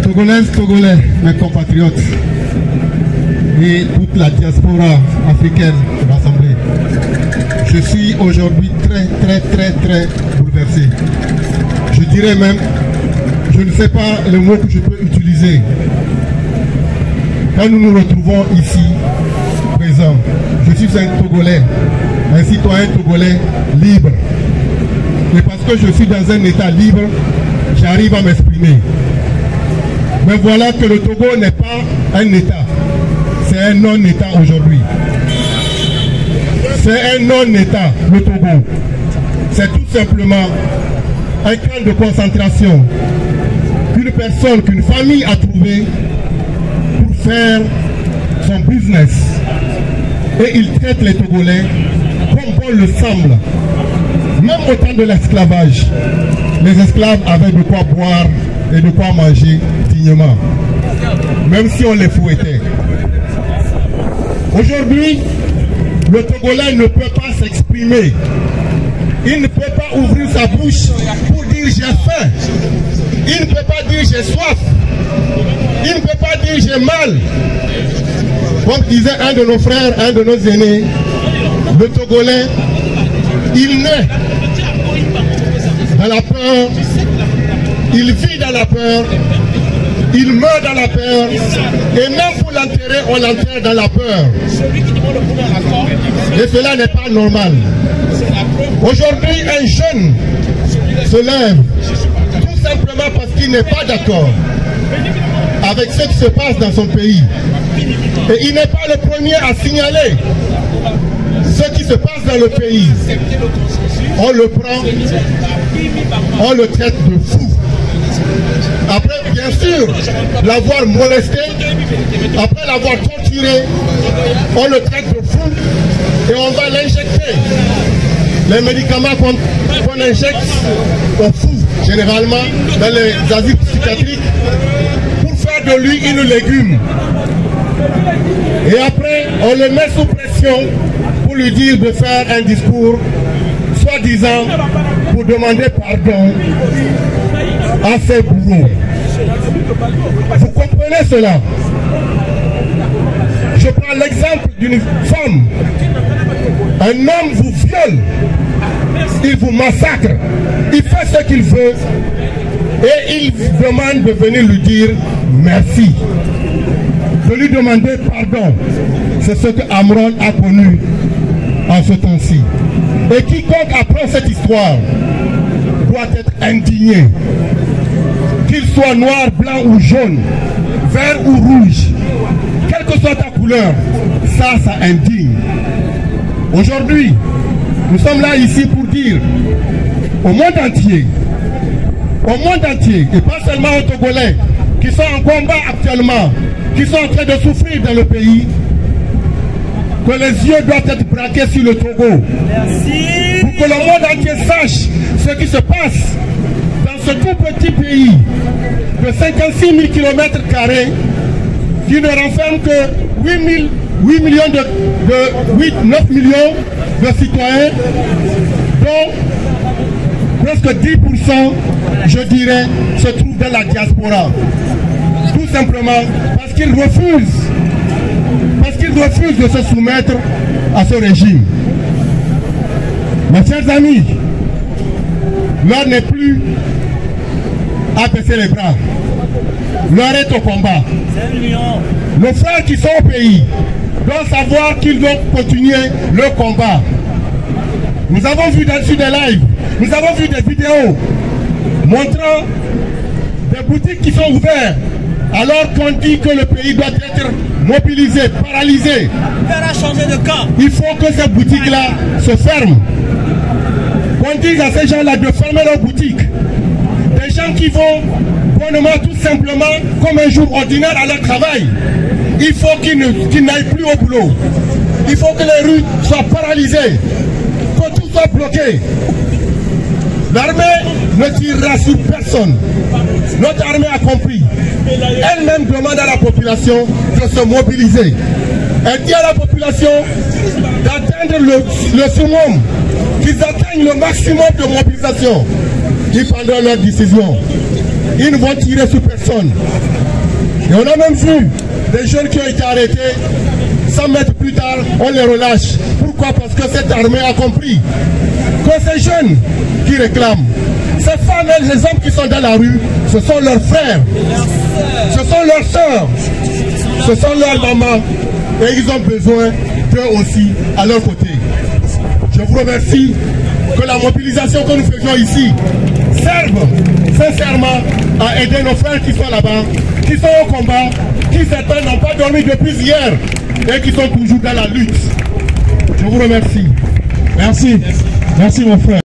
Togolaises, Togolais, mes compatriotes et toute la diaspora africaine rassemblée, je suis aujourd'hui très bouleversé. Je dirais même, je ne sais pas le mot que je peux utiliser. Quand nous nous retrouvons ici, présents, je suis un Togolais, un citoyen togolais libre. Et parce que je suis dans un état libre, j'arrive à m'exprimer. Mais voilà que le Togo n'est pas un état, c'est un non-état aujourd'hui. C'est un non-état, le Togo. C'est tout simplement un camp de concentration qu'une personne, qu'une famille a trouvé pour faire son business. Et il traite les Togolais comme bon le semble. Même au temps de l'esclavage, les esclaves avaient de quoi boire et de quoi manger dignement, même si on les fouettait. Aujourd'hui, le Togolais ne peut pas s'exprimer. Il ne peut pas ouvrir sa bouche pour dire j'ai faim. Il ne peut pas dire j'ai soif. Il ne peut pas dire j'ai mal. Comme disait un de nos frères, un de nos aînés, le Togolais, il naît dans la peur, il vit dans la peur, il meurt dans la peur, et même pour l'enterrer, on l'enterre dans la peur. Et cela n'est pas normal. Aujourd'hui, un jeune se lève tout simplement parce qu'il n'est pas d'accord avec ce qui se passe dans son pays. Et il n'est pas le premier à signaler ce qui se passe dans le pays. On le prend, on le traite de fou. Après, bien sûr, l'avoir molesté, après l'avoir torturé, on le traite de fou et on va l'injecter. Les médicaments qu'on injecte aux fous, généralement, dans les asiles psychiatriques, pour faire de lui une légume. Et après, on le met sous pression pour lui dire de faire un discours, soi-disant, pour demander pardon à ses bourreaux. Vous comprenez cela? Je prends l'exemple d'une femme. Un homme vous viole, il vous massacre, il fait ce qu'il veut et il demande de venir lui dire merci, de lui demander pardon. C'est ce que Amron a connu en ce temps-ci. Et quiconque apprend cette histoire doit être indigné. Qu'il soit noir, blanc ou jaune, vert ou rouge, quelle que soit ta couleur, ça indigne. Aujourd'hui, nous sommes là ici pour dire au monde entier, et pas seulement aux Togolais qui sont en combat actuellement, qui sont en train de souffrir dans le pays, que les yeux doivent être braqués sur le Togo. Merci. Pour que le monde entier sache ce qui se passe dans ce tout petit pays de 56 000 km² qui ne renferme que 9 millions de citoyens, dont presque 10%, je dirais, se trouvent dans la diaspora. Tout simplement parce qu'ils refusent de se soumettre à ce régime. Mes chers amis, l'heure n'est plus à baisser les bras. L'heure est au combat. Nos frères qui sont au pays doivent savoir qu'ils doivent continuer le combat. Nous avons vu dans des lives, nous avons vu des vidéos montrant des boutiques qui sont ouvertes alors qu'on dit que le pays doit être mobilisé, paralysé. Il faut que ces boutiques-là se ferment. Qu'on dise à ces gens-là de fermer leurs boutiques. Des gens qui vont bonnement tout simplement comme un jour ordinaire à leur travail. Il faut qu'ils n'aillent plus au boulot. Il faut que les rues soient paralysées, que tout soit bloqué. L'armée ne tirera sur personne. Notre armée a compris. Elle-même demande à la population de se mobiliser. Elle dit à la population d'atteindre le summum, qu'ils atteignent le maximum de mobilisation. Ils prendront leur décision. Ils ne vont tirer sur personne. Et on a même vu des jeunes qui ont été arrêtés. 100 mètres plus tard, on les relâche. Pourquoi? Parce que cette armée a compris que ces jeunes qui réclament, ces femmes et les hommes qui sont dans la rue, ce sont leurs frères, ce sont leurs sœurs, ce sont leurs mamans, et ils ont besoin d'eux aussi à leur côté. Je vous remercie que la mobilisation que nous faisons ici serve sincèrement à aider nos frères qui sont là-bas, qui sont au combat, qui certains n'ont pas dormi depuis hier et qui sont toujours dans la lutte. Je vous remercie. Merci. Merci mon frère.